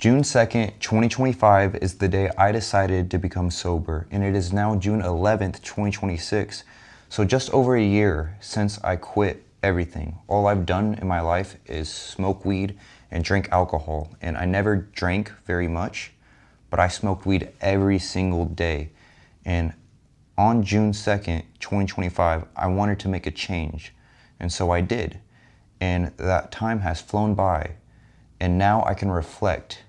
June 2nd, 2025 is the day I decided to become sober, and it is now June 11th, 2026. So just over a year since I quit everything. All I've done in my life is smoke weed and drink alcohol, and I never drank very much, but I smoked weed every single day. And on June 2nd, 2025, I wanted to make a change, and so I did. And that time has flown by, and now I can reflect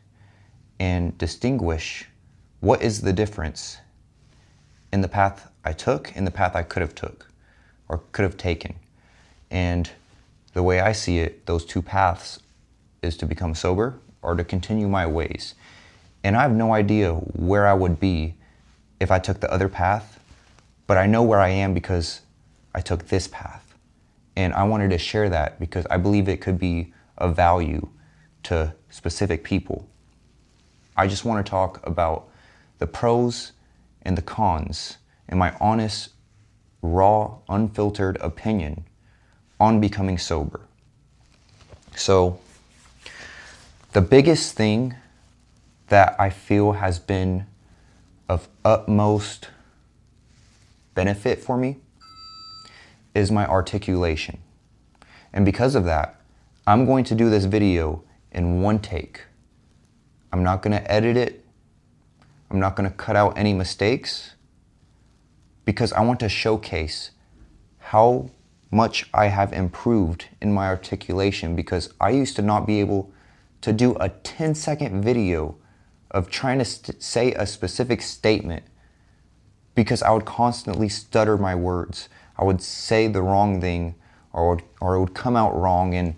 and distinguish what is the difference in the path I took and the path I could have took or could have taken. And the way I see it, those two paths is to become sober or to continue my ways. And I have no idea where I would be if I took the other path, but I know where I am because I took this path. And I wanted to share that because I believe it could be of value to specific people. I just want to talk about the pros and the cons and my honest, raw, unfiltered opinion on becoming sober. So, the biggest thing that I feel has been of utmost benefit for me is my articulation. And because of that, I'm going to do this video in one take. I'm not going to edit it. I'm not going to cut out any mistakes because I want to showcase how much I have improved in my articulation, because I used to not be able to do a 10-second video of trying to say a specific statement because I would constantly stutter my words. I would say the wrong thing or it would come out wrong, and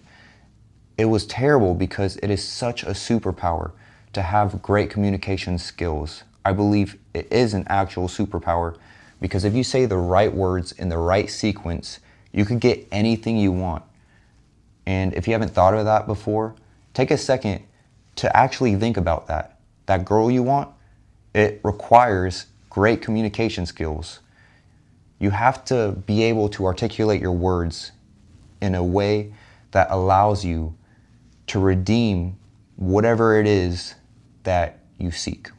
it was terrible because it is such a superpower to have great communication skills. I believe it is an actual superpower because if you say the right words in the right sequence, you could get anything you want. And if you haven't thought of that before, take a second to actually think about that. That girl you want, it requires great communication skills. You have to be able to articulate your words in a way that allows you to redeem whatever it is that you seek.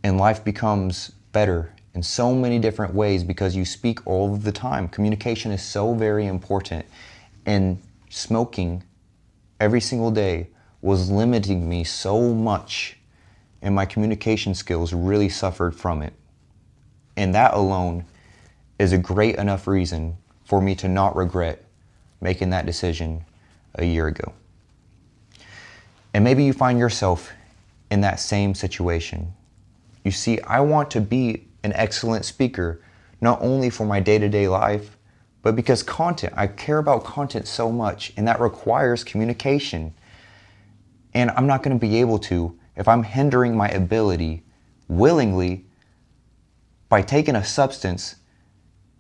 And life becomes better in so many different ways because you speak all of the time. Communication is so very important. And smoking every single day was limiting me so much, and my communication skills really suffered from it. And that alone is a great enough reason for me to not regret making that decision a year ago. And maybe you find yourself in that same situation. You see, I want to be an excellent speaker, not only for my day-to-day life, but because I care about content so much, and that requires communication. And I'm not going to be able to if I'm hindering my ability willingly by taking a substance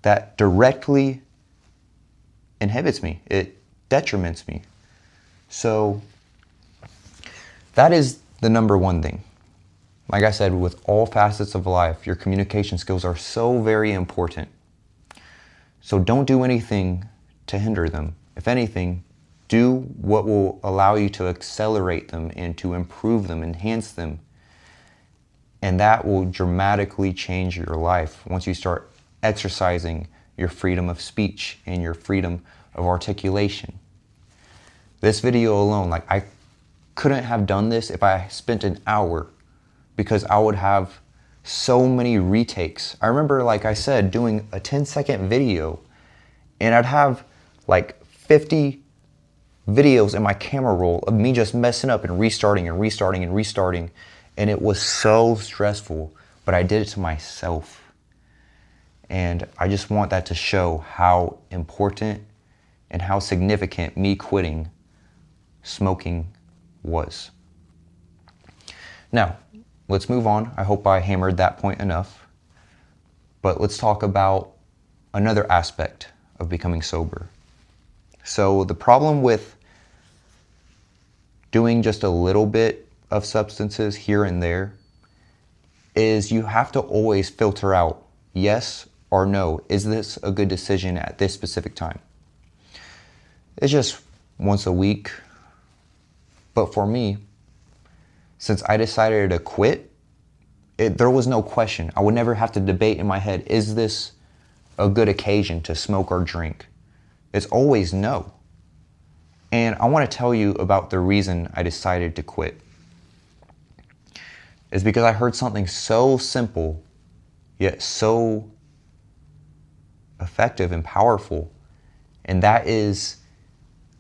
that directly inhibits me. It detriments me. So that is the number one thing. Like I said, with all facets of life, your communication skills are so very important. So don't do anything to hinder them. If anything, do what will allow you to accelerate them and to improve them, enhance them. And that will dramatically change your life once you start exercising your freedom of speech and your freedom of articulation. This video alone, I couldn't have done this if I spent an hour, because I would have so many retakes. I remember, like I said, doing a 10-second video, and I'd have 50 videos in my camera roll of me just messing up and restarting and restarting and restarting. And it was so stressful, but I did it to myself. And I just want that to show how important and how significant me quitting smoking was. Now, let's move on. I hope I hammered that point enough. But let's talk about another aspect of becoming sober. So the problem with doing just a little bit of substances here and there is you have to always filter out yes or no. Is this a good decision at this specific time? It's just once a week. But for me, since I decided to quit, there was no question. I would never have to debate in my head, is this a good occasion to smoke or drink? It's always no. And I want to tell you about the reason I decided to quit. It's because I heard something so simple, yet so effective and powerful. And that is,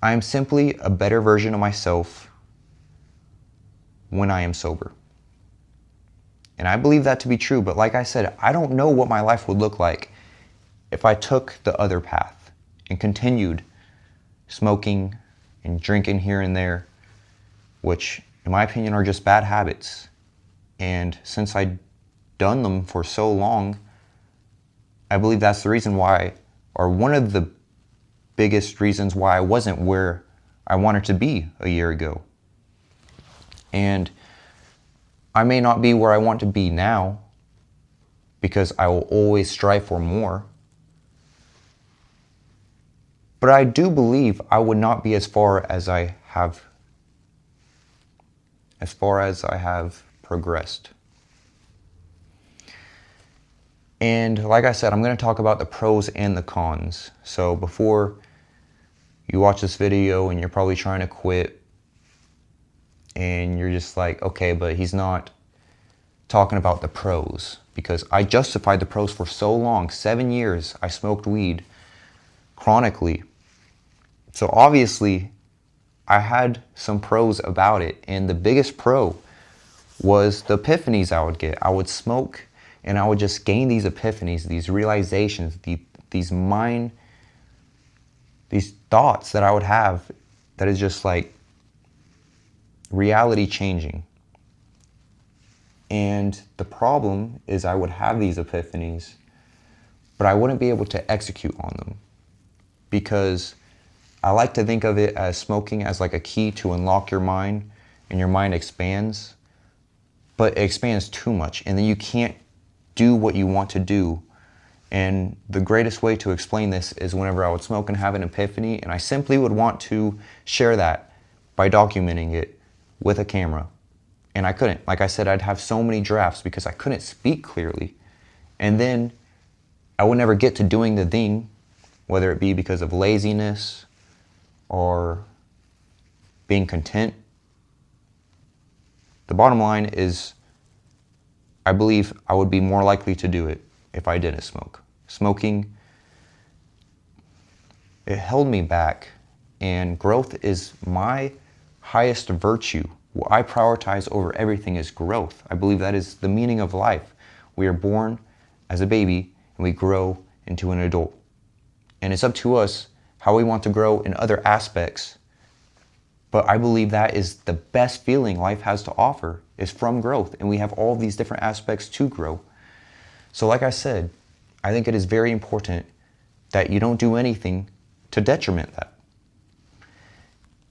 I am simply a better version of myself when I am sober. And I believe that to be true, but like I said, I don't know what my life would look like if I took the other path and continued smoking and drinking here and there, which in my opinion are just bad habits. And since I'd done them for so long, I believe that's the reason why, or one of the biggest reasons why I wasn't where I wanted to be a year ago. And I may not be where I want to be now because I will always strive for more. But I do believe I would not be as far as I have progressed. And like I said, I'm going to talk about the pros and the cons. So before you watch this video and you're probably trying to quit and you're just like, okay, but he's not talking about the pros, because I justified the pros for so long. 7 years I smoked weed chronically. So obviously I had some pros about it, and the biggest pro was the epiphanies I would get. I would smoke and I would just gain these epiphanies, these realizations, these thoughts that I would have that is just like reality changing. And the problem is I would have these epiphanies, but I wouldn't be able to execute on them, because I like to think of it as smoking as like a key to unlock your mind, and your mind expands, but it expands too much, and then you can't do what you want to do. And the greatest way to explain this is whenever I would smoke and have an epiphany, and I simply would want to share that by documenting it with a camera. And I couldn't. Like I said, I'd have so many drafts because I couldn't speak clearly. And then I would never get to doing the thing, whether it be because of laziness or being content. The bottom line is, I believe I would be more likely to do it if I didn't smoke. Smoking, it held me back, and growth is my highest virtue. What I prioritize over everything is growth. I believe that is the meaning of life. We are born as a baby and we grow into an adult. And it's up to us how we want to grow in other aspects. But I believe that is the best feeling life has to offer, is from growth. And we have all these different aspects to grow. So like I said, I think it is very important that you don't do anything to detriment that.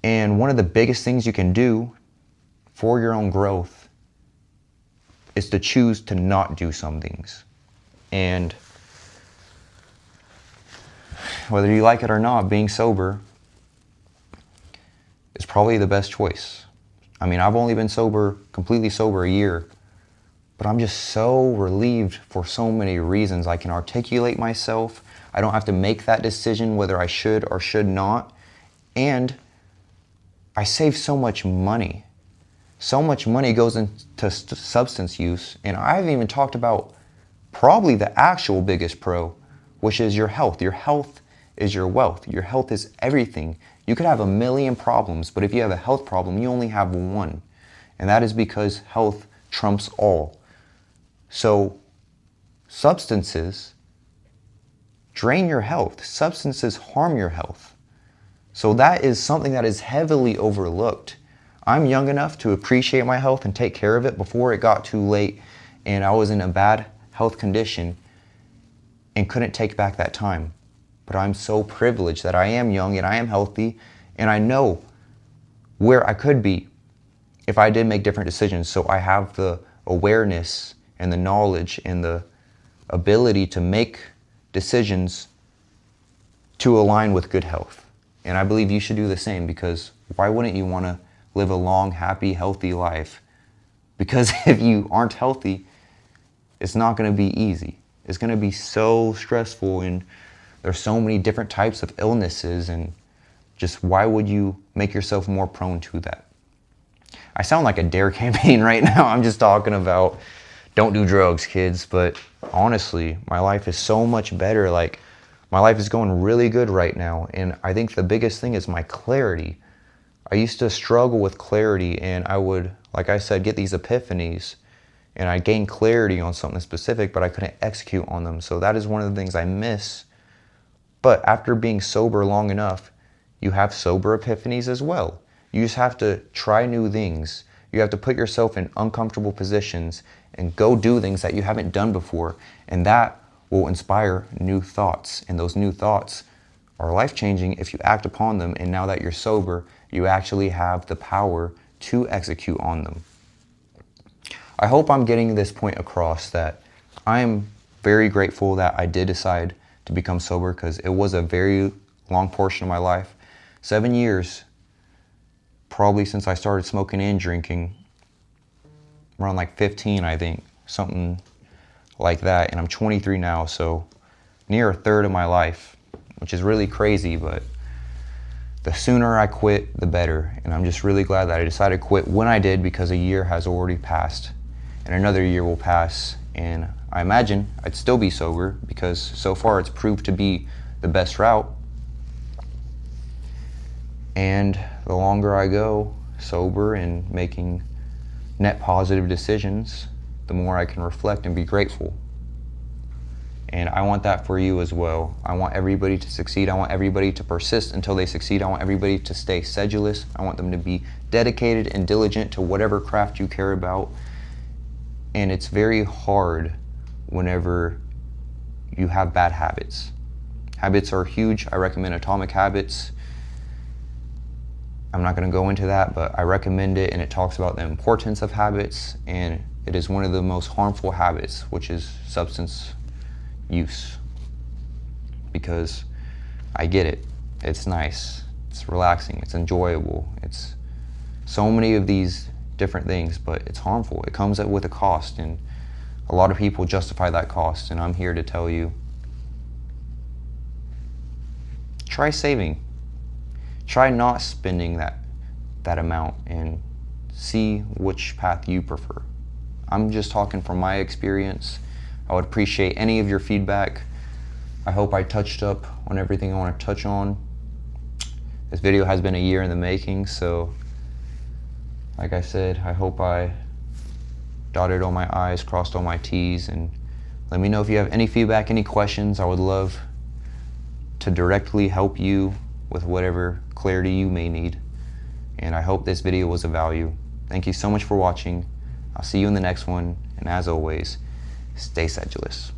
And one of the biggest things you can do for your own growth is to choose to not do some things. And whether you like it or not, being sober is probably the best choice. I mean, I've only been sober, completely sober, a year, but I'm just so relieved for so many reasons. I can articulate myself. I don't have to make that decision whether I should or should not. And I save so much money. So much money goes into substance use, and I haven't even talked about probably the actual biggest pro, which is your health. Your health is your wealth. Your health is everything. You could have a million problems, but if you have a health problem, you only have one. And that is because health trumps all. So substances drain your health. Substances harm your health. So that is something that is heavily overlooked. I'm young enough to appreciate my health and take care of it before it got too late and I was in a bad health condition and couldn't take back that time. But I'm so privileged that I am young and I am healthy, and I know where I could be if I did make different decisions. So I have the awareness and the knowledge and the ability to make decisions to align with good health. And I believe you should do the same, because why wouldn't you want to live a long, happy, healthy life Because if you aren't healthy, it's not going to be easy. It's going to be so stressful, and there's so many different types of illnesses, and just why would you make yourself more prone to that? I sound like a dare campaign right now. I'm just talking about don't do drugs, kids. But honestly, my life is so much better. Like, my life is going really good right now. And I think the biggest thing is my clarity. I used to struggle with clarity, and I would, like I said, get these epiphanies, and I gained clarity on something specific, but I couldn't execute on them. So that is one of the things I miss. But after being sober long enough, you have sober epiphanies as well. You just have to try new things. You have to put yourself in uncomfortable positions and go do things that you haven't done before. And that will inspire new thoughts. And those new thoughts are life-changing if you act upon them. And now that you're sober, you actually have the power to execute on them. I hope I'm getting this point across, that I am very grateful that I did decide to become sober, because it was a very long portion of my life. 7 years, probably since I started smoking and drinking, around like 15, I think, something like that. And I'm 23 now, so near a third of my life, which is really crazy, but the sooner I quit, the better. And I'm just really glad that I decided to quit when I did, because a year has already passed and another year will pass. And I imagine I'd still be sober, because so far it's proved to be the best route. And the longer I go sober and making net positive decisions, the more I can reflect and be grateful. And I want that for you as well. I want everybody to succeed. I want everybody to persist until they succeed. I want everybody to stay sedulous. I want them to be dedicated and diligent to whatever craft you care about. And it's very hard whenever you have bad habits. Habits are huge. I recommend Atomic Habits. I'm not going to go into that, but I recommend it, and it talks about the importance of habits, and it is one of the most harmful habits, which is substance use. Because I get it. It's nice. It's relaxing. It's enjoyable. It's so many of these different things, but it's harmful. It comes with a cost, and a lot of people justify that cost, and I'm here to tell you, try saving. Try not spending that amount, and see which path you prefer. I'm just talking from my experience. I would appreciate any of your feedback. I hope I touched up on everything I want to touch on. This video has been a year in the making, so like I said, I hope I dotted all my I's, crossed all my T's, and let me know if you have any feedback, any questions. I would love to directly help you with whatever clarity you may need. And I hope this video was of value. Thank you so much for watching. I'll see you in the next one, and as always, stay sedulous.